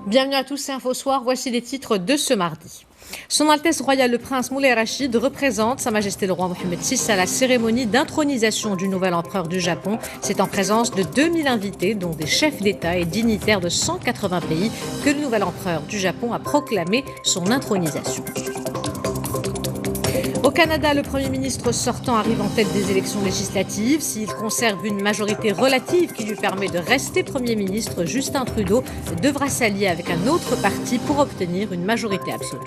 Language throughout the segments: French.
Bienvenue à tous, c'est Info Soir. Voici les titres de ce mardi. Son Altesse Royale le Prince Moulay Rachid représente Sa Majesté le Roi Mohammed VI à la cérémonie d'intronisation du nouvel empereur du Japon. C'est en présence de 2000 invités, dont des chefs d'État et dignitaires de 180 pays, que le nouvel empereur du Japon a proclamé son intronisation. Au Canada, le Premier ministre sortant arrive en tête des élections législatives. S'il conserve une majorité relative qui lui permet de rester Premier ministre, Justin Trudeau devra s'allier avec un autre parti pour obtenir une majorité absolue.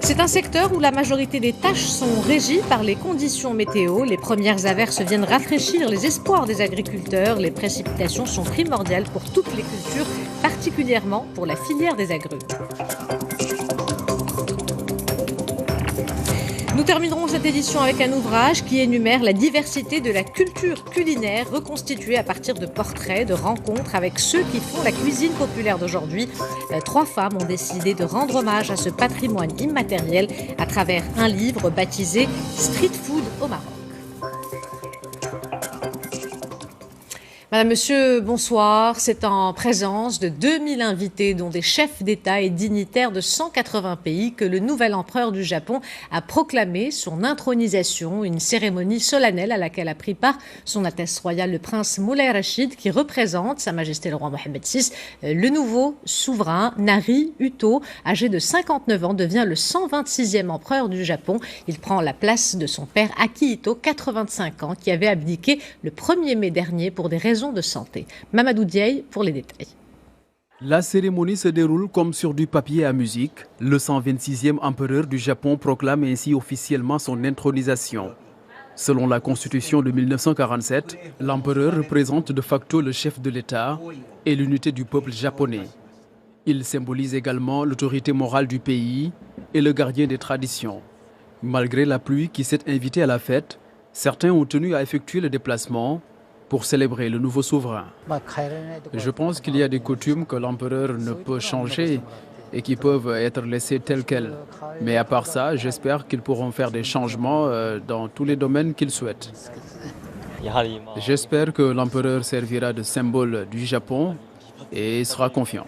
C'est un secteur où la majorité des tâches sont régies par les conditions météo. Les premières averses viennent rafraîchir les espoirs des agriculteurs. Les précipitations sont primordiales pour toutes les cultures, particulièrement pour la filière des agrumes. Nous terminerons cette édition avec un ouvrage qui énumère la diversité de la culture culinaire reconstituée à partir de portraits, de rencontres avec ceux qui font la cuisine populaire d'aujourd'hui. 3 femmes ont décidé de rendre hommage à ce patrimoine immatériel à travers un livre baptisé Street Food au Maroc. Madame, Monsieur, bonsoir. C'est en présence de 2000 invités, dont des chefs d'État et dignitaires de 180 pays, que le nouvel empereur du Japon a proclamé son intronisation, une cérémonie solennelle à laquelle a pris part Son Altesse Royale le Prince Moulay Rachid, qui représente Sa Majesté le Roi Mohammed VI. Le nouveau souverain, Naruhito, âgé de 59 ans, devient le 126e empereur du Japon. Il prend la place de son père Akihito, 85 ans, qui avait abdiqué le 1er mai dernier pour des raisons de santé. Mamadou Diaye pour les détails. La cérémonie se déroule comme sur du papier à musique. Le 126e empereur du Japon proclame ainsi officiellement son intronisation. Selon la constitution de 1947, l'empereur représente de facto le chef de l'État et l'unité du peuple japonais. Il symbolise également l'autorité morale du pays et le gardien des traditions. Malgré la pluie qui s'est invitée à la fête, certains ont tenu à effectuer le déplacement pour célébrer le nouveau souverain. Je pense qu'il y a des coutumes que l'empereur ne peut changer et qui peuvent être laissées telles quelles. Mais à part ça, j'espère qu'ils pourront faire des changements dans tous les domaines qu'ils souhaitent. J'espère que l'empereur servira de symbole du Japon et sera confiant.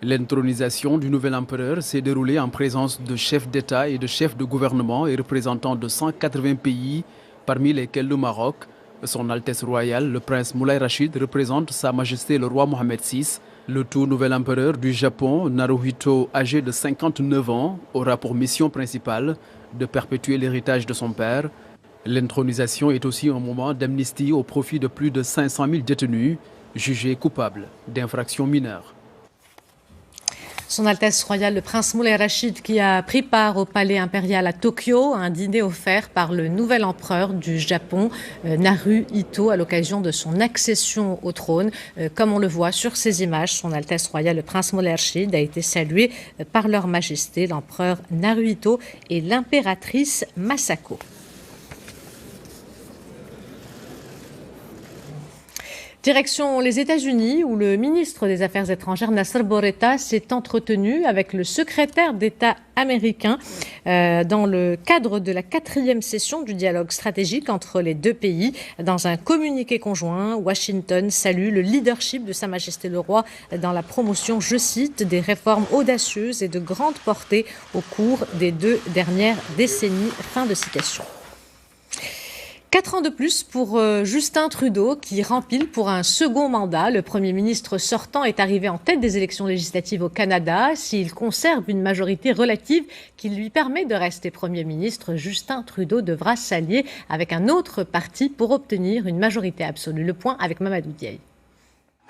L'intronisation du nouvel empereur s'est déroulée en présence de chefs d'État et de chefs de gouvernement et représentants de 180 pays, parmi lesquels le Maroc. Son Altesse Royale, le Prince Moulay Rachid, représente Sa Majesté le Roi Mohammed VI. Le tout nouvel empereur du Japon, Naruhito, âgé de 59 ans, aura pour mission principale de perpétuer l'héritage de son père. L'intronisation est aussi un moment d'amnistie au profit de plus de 500 000 détenus jugés coupables d'infractions mineures. Son Altesse Royale le Prince Moulay Rachid, qui a pris part au palais impérial à Tokyo, un dîner offert par le nouvel empereur du Japon, Naruhito, à l'occasion de son accession au trône. Comme on le voit sur ces images, Son Altesse Royale le Prince Moulay Rachid a été salué par leur majesté, l'empereur Naruhito et l'impératrice Masako. Direction les États-Unis, où le ministre des Affaires étrangères, Nasser Bouretta, s'est entretenu avec le secrétaire d'État américain dans le cadre de la 4e session du dialogue stratégique entre les deux pays. Dans un communiqué conjoint, Washington salue le leadership de Sa Majesté le Roi dans la promotion, je cite, des réformes audacieuses et de grande portée au cours des 2 dernières décennies. Fin de citation. 4 ans de plus pour Justin Trudeau, qui rempile pour un second mandat. Le Premier ministre sortant est arrivé en tête des élections législatives au Canada. S'il conserve une majorité relative qui lui permet de rester Premier ministre, Justin Trudeau devra s'allier avec un autre parti pour obtenir une majorité absolue. Le point avec Mamadou Diaye.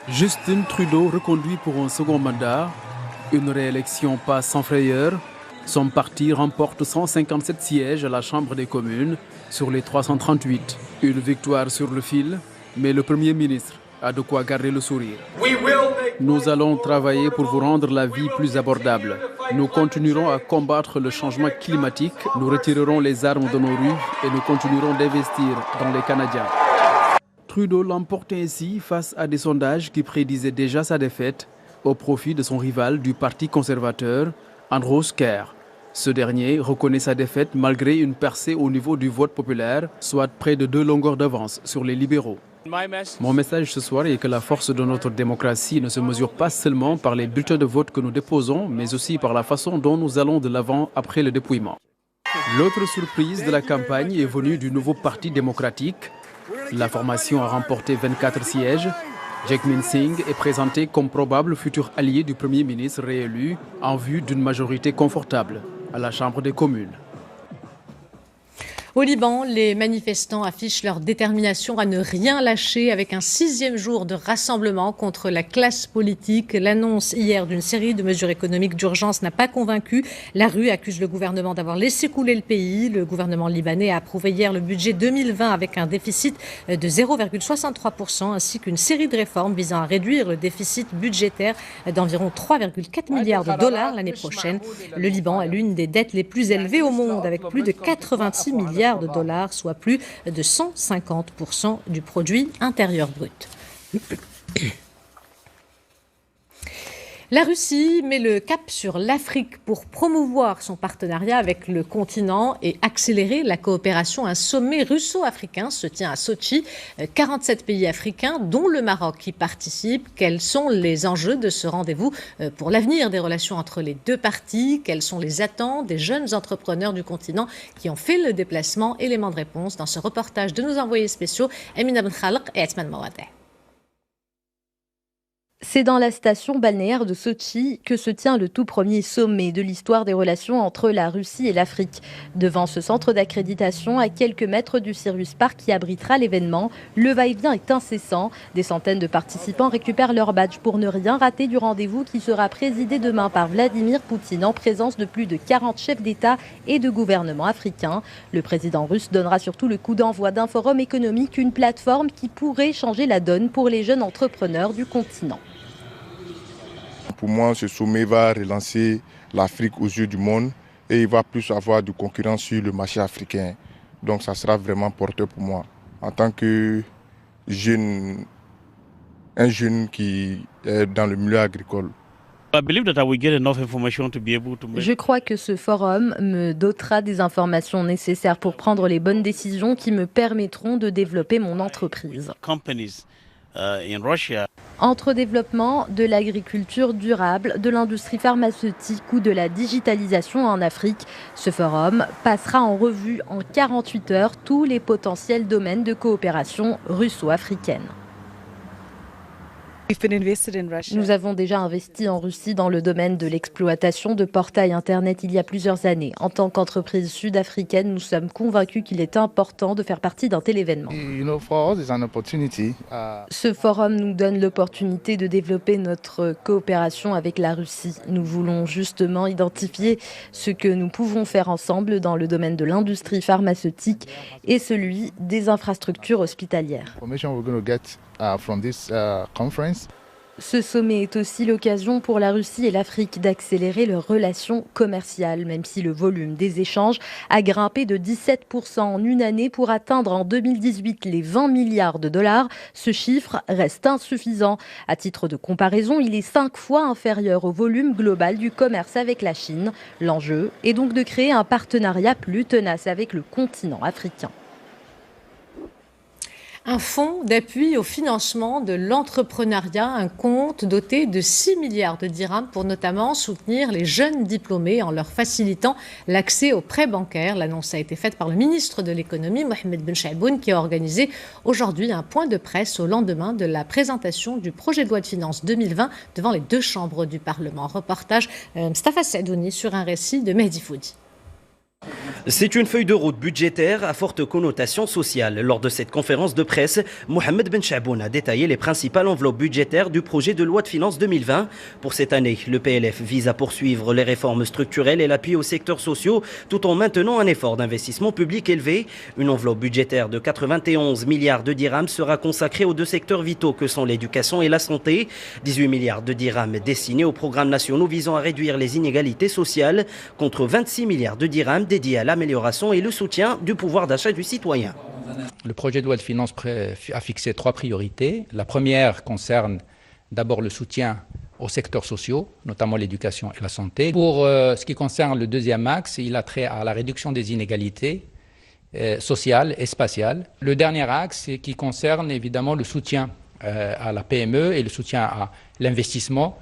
Justin Trudeau reconduit pour un second mandat. Une réélection pas sans frayeur. Son parti remporte 157 sièges à la Chambre des communes sur les 338. Une victoire sur le fil, mais le Premier ministre a de quoi garder le sourire. Nous allons travailler pour vous rendre la vie plus abordable. Nous continuerons à combattre le changement climatique, nous retirerons les armes de nos rues et nous continuerons d'investir dans les Canadiens. Trudeau l'emporte ainsi face à des sondages qui prédisaient déjà sa défaite au profit de son rival du Parti conservateur, Andrew Scheer. Ce dernier reconnaît sa défaite malgré une percée au niveau du vote populaire, soit près de 2 longueurs d'avance sur les libéraux. Mon message ce soir est que la force de notre démocratie ne se mesure pas seulement par les bulletins de vote que nous déposons, mais aussi par la façon dont nous allons de l'avant après le dépouillement. L'autre surprise de la campagne est venue du nouveau Parti démocratique. La formation a remporté 24 sièges. Jagmeet Singh est présenté comme probable futur allié du Premier ministre réélu en vue d'une majorité confortable à la Chambre des communes. Au Liban, les manifestants affichent leur détermination à ne rien lâcher avec un 6e jour de rassemblement contre la classe politique. L'annonce hier d'une série de mesures économiques d'urgence n'a pas convaincu. La rue accuse le gouvernement d'avoir laissé couler le pays. Le gouvernement libanais a approuvé hier le budget 2020 avec un déficit de 0,63% ainsi qu'une série de réformes visant à réduire le déficit budgétaire d'environ 3,4 milliards de dollars l'année prochaine. Le Liban a l'une des dettes les plus élevées au monde avec plus de 86 milliards de dollars, soit plus de 150% du produit intérieur brut. La Russie met le cap sur l'Afrique pour promouvoir son partenariat avec le continent et accélérer la coopération. Un sommet russo-africain se tient à Sochi. 47 pays africains, dont le Maroc, y participent. Quels sont les enjeux de ce rendez-vous pour l'avenir des relations entre les deux parties? Quelles sont les attentes des jeunes entrepreneurs du continent qui ont fait le déplacement? Élément de réponse dans ce reportage de nos envoyés spéciaux, Emina Ben Khalq et Atman Mawadeh. C'est dans la station balnéaire de Sochi que se tient le tout premier sommet de l'histoire des relations entre la Russie et l'Afrique. Devant ce centre d'accréditation, à quelques mètres du Cyrus Park qui abritera l'événement, le va-et-vient est incessant. Des centaines de participants récupèrent leur badge pour ne rien rater du rendez-vous qui sera présidé demain par Vladimir Poutine en présence de plus de 40 chefs d'État et de gouvernements africains. Le président russe donnera surtout le coup d'envoi d'un forum économique, une plateforme qui pourrait changer la donne pour les jeunes entrepreneurs du continent. Pour moi, ce sommet va relancer l'Afrique aux yeux du monde et il va plus avoir de concurrence sur le marché africain. Donc ça sera vraiment porteur pour moi. En tant que jeune, un jeune qui est dans le milieu agricole. Je crois que ce forum me dotera des informations nécessaires pour prendre les bonnes décisions qui me permettront de développer mon entreprise. Entre développement de l'agriculture durable, de l'industrie pharmaceutique ou de la digitalisation en Afrique, ce forum passera en revue en 48 heures tous les potentiels domaines de coopération russo-africaine. Nous avons déjà investi en Russie dans le domaine de l'exploitation de portails Internet il y a plusieurs années. En tant qu'entreprise sud-africaine, nous sommes convaincus qu'il est important de faire partie d'un tel événement. Ce forum nous donne l'opportunité de développer notre coopération avec la Russie. Nous voulons justement identifier ce que nous pouvons faire ensemble dans le domaine de l'industrie pharmaceutique et celui des infrastructures hospitalières. Ce sommet est aussi l'occasion pour la Russie et l'Afrique d'accélérer leurs relations commerciales, même si le volume des échanges a grimpé de 17% en une année pour atteindre en 2018 les 20 milliards de dollars. Ce chiffre reste insuffisant. À titre de comparaison, il est 5 fois inférieur au volume global du commerce avec la Chine. L'enjeu est donc de créer un partenariat plus tenace avec le continent africain. Un fonds d'appui au financement de l'entrepreneuriat, un compte doté de 6 milliards de dirhams pour notamment soutenir les jeunes diplômés en leur facilitant l'accès aux prêts bancaires. L'annonce a été faite par le ministre de l'économie, Mohamed Ben Chaïboun, qui a organisé aujourd'hui un point de presse au lendemain de la présentation du projet de loi de finances 2020 devant les deux chambres du Parlement. Reportage Mustafa Sadouni sur un récit de Mehdi Foudi. C'est une feuille de route budgétaire à forte connotation sociale. Lors de cette conférence de presse, Mohamed Ben Chaïboun a détaillé les principales enveloppes budgétaires du projet de loi de finances 2020. Pour cette année, le PLF vise à poursuivre les réformes structurelles et l'appui aux secteurs sociaux tout en maintenant un effort d'investissement public élevé. Une enveloppe budgétaire de 91 milliards de dirhams sera consacrée aux deux secteurs vitaux que sont l'éducation et la santé. 18 milliards de dirhams destinés aux programmes nationaux visant à réduire les inégalités sociales contre 26 milliards de dirhams dédiés à l'amélioration et le soutien du pouvoir d'achat du citoyen. Le projet de loi de finances a fixé 3 priorités. La première concerne d'abord le soutien aux secteurs sociaux, notamment l'éducation et la santé. Pour ce qui concerne le deuxième axe, il a trait à la réduction des inégalités sociale et spatiale. Le dernier axe, c'est qui concerne évidemment le soutien à la PME et le soutien à l'investissement.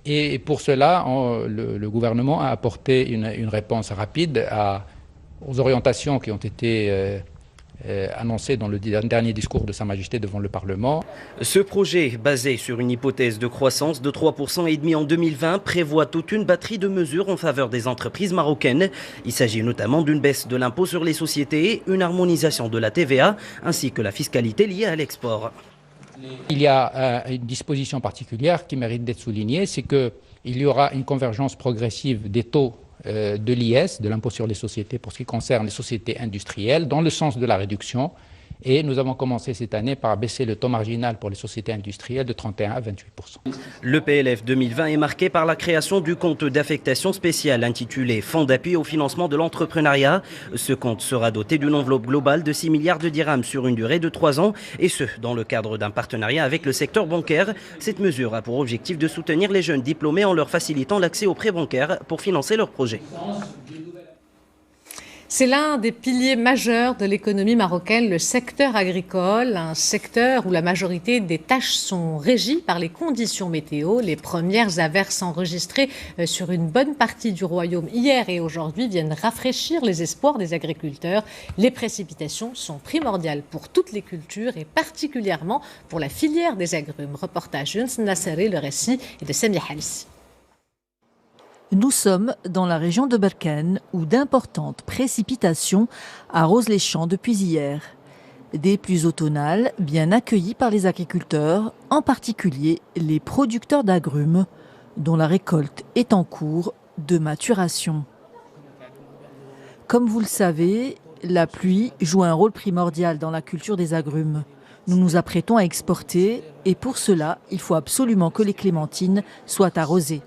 Et pour cela, le gouvernement a apporté une réponse rapide aux orientations qui ont été annoncé dans le dernier discours de Sa Majesté devant le Parlement. Ce projet, basé sur une hypothèse de croissance de 3,5% en 2020, prévoit toute une batterie de mesures en faveur des entreprises marocaines. Il s'agit notamment d'une baisse de l'impôt sur les sociétés, une harmonisation de la TVA, ainsi que la fiscalité liée à l'export. Il y a une disposition particulière qui mérite d'être soulignée, c'est qu'il y aura une convergence progressive des taux de l'IS, de l'impôt sur les sociétés, pour ce qui concerne les sociétés industrielles, dans le sens de la réduction. Et nous avons commencé cette année par baisser le taux marginal pour les sociétés industrielles de 31 à 28%. Le PLF 2020 est marqué par la création du compte d'affectation spéciale intitulé Fonds d'appui au financement de l'entrepreneuriat. Ce compte sera doté d'une enveloppe globale de 6 milliards de dirhams sur une durée de 3 ans, et ce, dans le cadre d'un partenariat avec le secteur bancaire. Cette mesure a pour objectif de soutenir les jeunes diplômés en leur facilitant l'accès aux prêts bancaires pour financer leurs projets. C'est l'un des piliers majeurs de l'économie marocaine, le secteur agricole, un secteur où la majorité des tâches sont régies par les conditions météo. Les premières averses enregistrées sur une bonne partie du royaume hier et aujourd'hui viennent rafraîchir les espoirs des agriculteurs. Les précipitations sont primordiales pour toutes les cultures et particulièrement pour la filière des agrumes. Reportage Younes Nasseri, le récit est de Samia Halissi. Nous sommes dans la région de Berkane où d'importantes précipitations arrosent les champs depuis hier. Des pluies automnales bien accueillies par les agriculteurs, en particulier les producteurs d'agrumes, dont la récolte est en cours de maturation. Comme vous le savez, la pluie joue un rôle primordial dans la culture des agrumes. Nous nous apprêtons à exporter et pour cela, il faut absolument que les clémentines soient arrosées.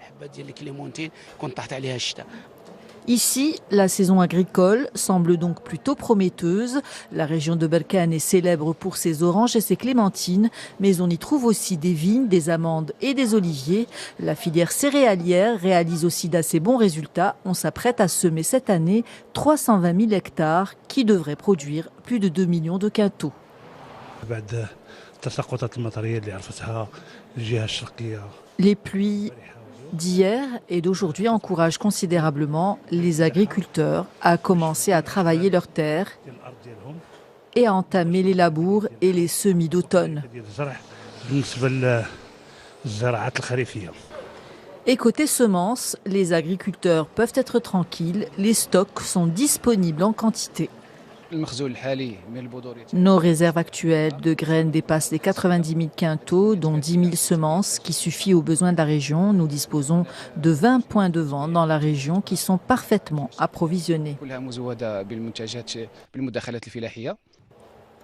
Ici, la saison agricole semble donc plutôt prometteuse. La région de Berkane est célèbre pour ses oranges et ses clémentines, mais on y trouve aussi des vignes, des amandes et des oliviers. La filière céréalière réalise aussi d'assez bons résultats. On s'apprête à semer cette année 320 000 hectares qui devraient produire plus de 2 millions de quintaux. Les pluies d'hier et d'aujourd'hui encouragent considérablement les agriculteurs à commencer à travailler leurs terres et à entamer les labours et les semis d'automne. Et côté semences, les agriculteurs peuvent être tranquilles, les stocks sont disponibles en quantité. Nos réserves actuelles de graines dépassent les 90 000 quintaux, dont 10 000 semences qui suffit aux besoins de la région. Nous disposons de 20 points de vente dans la région qui sont parfaitement approvisionnés.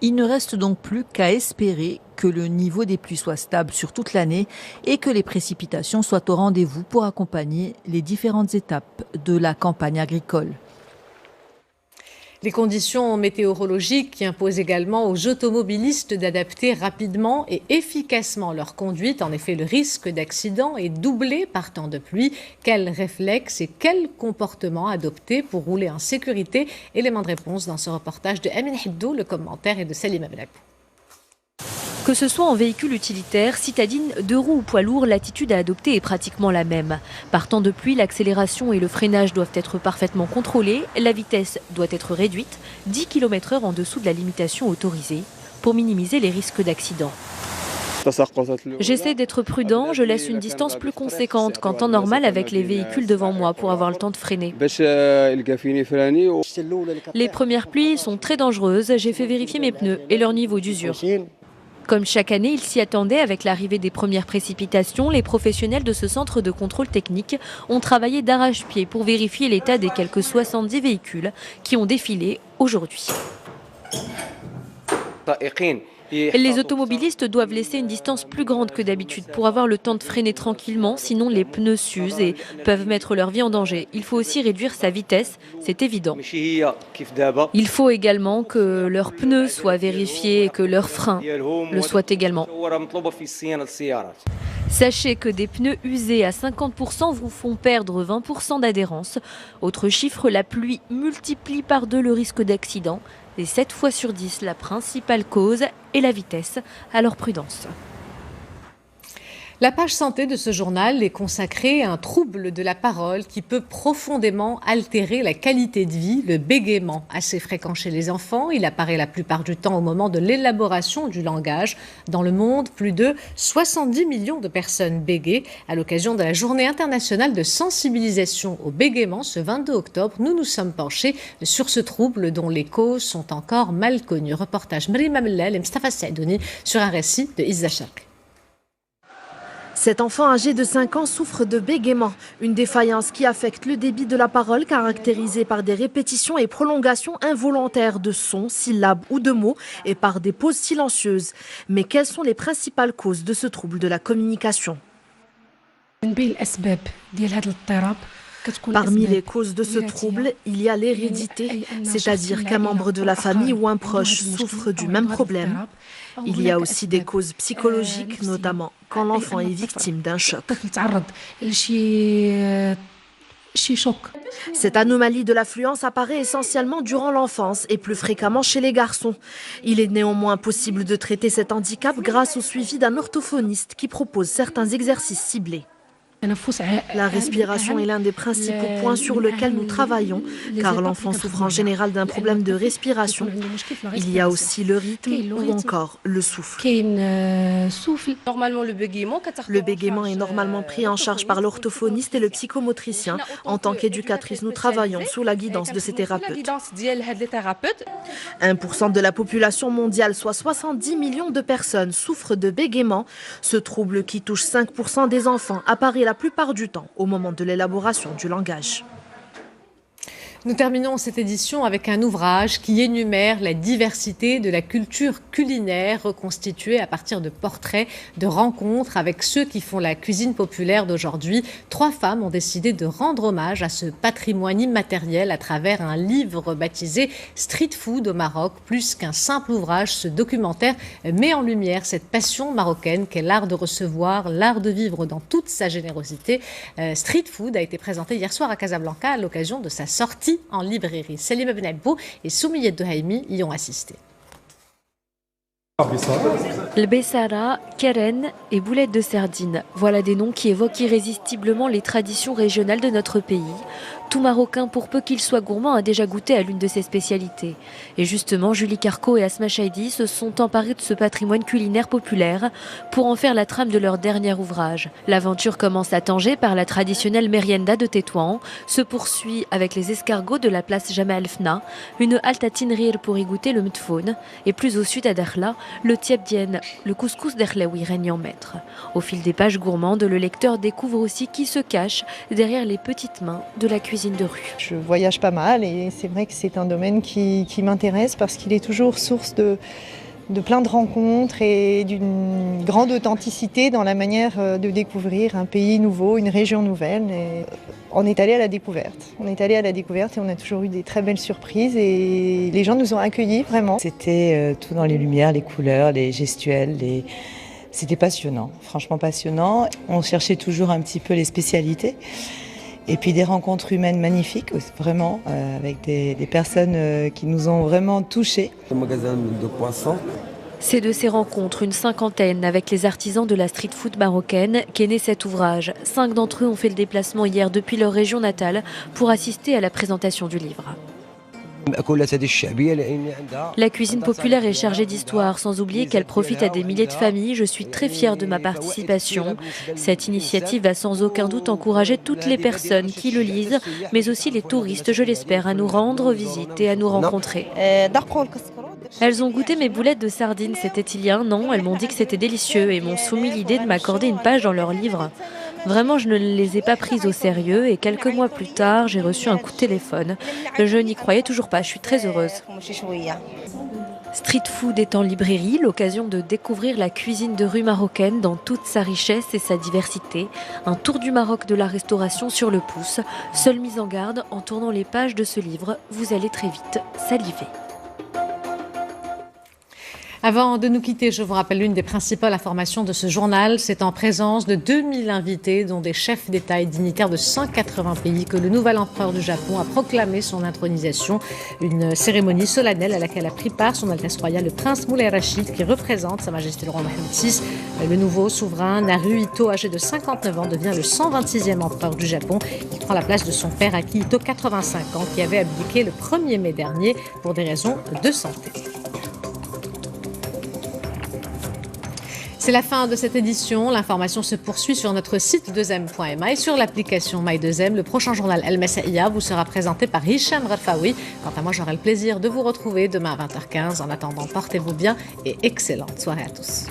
Il ne reste donc plus qu'à espérer que le niveau des pluies soit stable sur toute l'année et que les précipitations soient au rendez-vous pour accompagner les différentes étapes de la campagne agricole. Les conditions météorologiques qui imposent également aux automobilistes d'adapter rapidement et efficacement leur conduite. En effet, le risque d'accident est doublé par temps de pluie. Quels réflexes et quels comportements adopter pour rouler en sécurité? Élément de réponse dans ce reportage de Amin Hiddou. Le commentaire est de Salim Abelabou. Que ce soit en véhicule utilitaire, citadine, deux roues ou poids lourd, l'attitude à adopter est pratiquement la même. Par temps de pluie, l'accélération et le freinage doivent être parfaitement contrôlés. La vitesse doit être réduite, 10 km/h en dessous de la limitation autorisée, pour minimiser les risques d'accident. J'essaie d'être prudent, je laisse une distance plus conséquente qu'en temps normal avec les véhicules devant moi pour avoir le temps de freiner. Les premières pluies sont très dangereuses, j'ai fait vérifier mes pneus et leur niveau d'usure. Comme chaque année, ils s'y attendaient avec l'arrivée des premières précipitations. Les professionnels de ce centre de contrôle technique ont travaillé d'arrache-pied pour vérifier l'état des quelques 70 véhicules qui ont défilé aujourd'hui. Les automobilistes doivent laisser une distance plus grande que d'habitude pour avoir le temps de freiner tranquillement, sinon les pneus s'usent et peuvent mettre leur vie en danger. Il faut aussi réduire sa vitesse, c'est évident. Il faut également que leurs pneus soient vérifiés et que leurs freins le soient également. Sachez que des pneus usés à 50% vous font perdre 20% d'adhérence. Autre chiffre, la pluie multiplie par 2 le risque d'accident. Et 7 fois sur 10, la principale cause est la vitesse. Alors prudence. La page santé de ce journal est consacrée à un trouble de la parole qui peut profondément altérer la qualité de vie, le bégaiement. Assez fréquent chez les enfants, il apparaît la plupart du temps au moment de l'élaboration du langage. Dans le monde, plus de 70 millions de personnes bégayent. À l'occasion de la Journée internationale de sensibilisation au bégaiement, ce 22 octobre, nous nous sommes penchés sur ce trouble dont les causes sont encore mal connues. Reportage Marie Mamellel et Mustafa Saïdouni sur un récit de Izza Sharqi. Cet enfant âgé de 5 ans souffre de bégaiement, une défaillance qui affecte le débit de la parole caractérisée par des répétitions et prolongations involontaires de sons, syllabes ou de mots et par des pauses silencieuses. Mais quelles sont les principales causes de ce trouble de la communication ? Parmi les causes de ce trouble, il y a l'hérédité, c'est-à-dire qu'un membre de la famille ou un proche souffre du même problème. Il y a aussi des causes psychologiques, notamment quand l'enfant est victime d'un choc. Cette anomalie de l'affluence apparaît essentiellement durant l'enfance et plus fréquemment chez les garçons. Il est néanmoins possible de traiter cet handicap grâce au suivi d'un orthophoniste qui propose certains exercices ciblés. La respiration est l'un des principaux points sur lesquels nous travaillons, car l'enfant souffre en général d'un problème de respiration. Il y a aussi le rythme ou encore le souffle. Le bégaiement est normalement pris en charge par l'orthophoniste et le psychomotricien. En tant qu'éducatrice, nous travaillons sous la guidance de ces thérapeutes. 1% de la population mondiale, soit 70 millions de personnes, souffrent de bégaiement. Ce trouble qui touche 5% des enfants apparaît la plupart du temps au moment de l'élaboration du langage. Nous terminons cette édition avec un ouvrage qui énumère la diversité de la culture culinaire reconstituée à partir de portraits, de rencontres avec ceux qui font la cuisine populaire d'aujourd'hui. 3 femmes ont décidé de rendre hommage à ce patrimoine immatériel à travers un livre baptisé Street Food au Maroc. Plus qu'un simple ouvrage, ce documentaire met en lumière cette passion marocaine qu'est l'art de recevoir, l'art de vivre dans toute sa générosité. Street Food a été présenté hier soir à Casablanca à l'occasion de sa sortie en librairie. Salima Benabou et Soumiyet Dohaimi y ont assisté. Le Bessara, Keren et boulettes de sardines. Voilà des noms qui évoquent irrésistiblement les traditions régionales de notre pays. Tout Marocain, pour peu qu'il soit gourmand, a déjà goûté à l'une de ses spécialités. Et justement, Julie Carco et Asma Chaidi se sont emparés de ce patrimoine culinaire populaire pour en faire la trame de leur dernier ouvrage. L'aventure commence à Tanger par la traditionnelle merienda de Tétouan, se poursuit avec les escargots de la place Jamal Fna, une halte à Tinrir pour y goûter le mtfoun, et plus au sud à Dakhla, le tiebdien, le couscous d'Erlaoui règne en maître. Au fil des pages gourmandes, le lecteur découvre aussi qui se cache derrière les petites mains de la cuisine de rue. Je voyage pas mal et c'est vrai que c'est un domaine qui m'intéresse parce qu'il est toujours source de plein de rencontres et d'une grande authenticité dans la manière de découvrir un pays nouveau, une région nouvelle. Et on est allé à la découverte. Et on a toujours eu des très belles surprises et les gens nous ont accueillis vraiment. C'était tout dans les lumières, les couleurs, les gestuels, c'était passionnant, franchement passionnant. On cherchait toujours un petit peu les spécialités. Et puis des rencontres humaines magnifiques, vraiment, avec des personnes qui nous ont vraiment touchés. Le magasin de poissons. C'est de ces rencontres, une cinquantaine, avec les artisans de la street food marocaine, qu'est né cet ouvrage. 5 d'entre eux ont fait le déplacement hier depuis leur région natale pour assister à la présentation du livre. La cuisine populaire est chargée d'histoire, sans oublier qu'elle profite à des milliers de familles. Je suis très fière de ma participation. Cette initiative va sans aucun doute encourager toutes les personnes qui le lisent, mais aussi les touristes, je l'espère, à nous rendre visite et à nous rencontrer. Elles ont goûté mes boulettes de sardines, c'était il y a 1 an. Elles m'ont dit que c'était délicieux et m'ont soumis l'idée de m'accorder une page dans leur livre. Vraiment, je ne les ai pas prises au sérieux et quelques mois plus tard, j'ai reçu un coup de téléphone. Je n'y croyais toujours pas, je suis très heureuse. Street Food est en librairie, l'occasion de découvrir la cuisine de rue marocaine dans toute sa richesse et sa diversité. Un tour du Maroc de la restauration sur le pouce. Seule mise en garde, en tournant les pages de ce livre, vous allez très vite saliver. Avant de nous quitter, je vous rappelle l'une des principales informations de ce journal. C'est en présence de 2000 invités, dont des chefs d'État et dignitaires de 180 pays, que le nouvel empereur du Japon a proclamé son intronisation. Une cérémonie solennelle à laquelle a pris part son Altesse royale le prince Moulay Rachid, qui représente Sa Majesté le roi Mohammed VI. Le nouveau souverain Naruhito, âgé de 59 ans, devient le 126e empereur du Japon. Il prend la place de son père Akihito, 85 ans, qui avait abdiqué le 1er mai dernier pour des raisons de santé. C'est la fin de cette édition. L'information se poursuit sur notre site 2m.ma et sur l'application My2M. Le prochain journal El Messaïa vous sera présenté par Hicham Rafaoui. Quant à moi, j'aurai le plaisir de vous retrouver demain à 20h15. En attendant, portez-vous bien et excellente soirée à tous.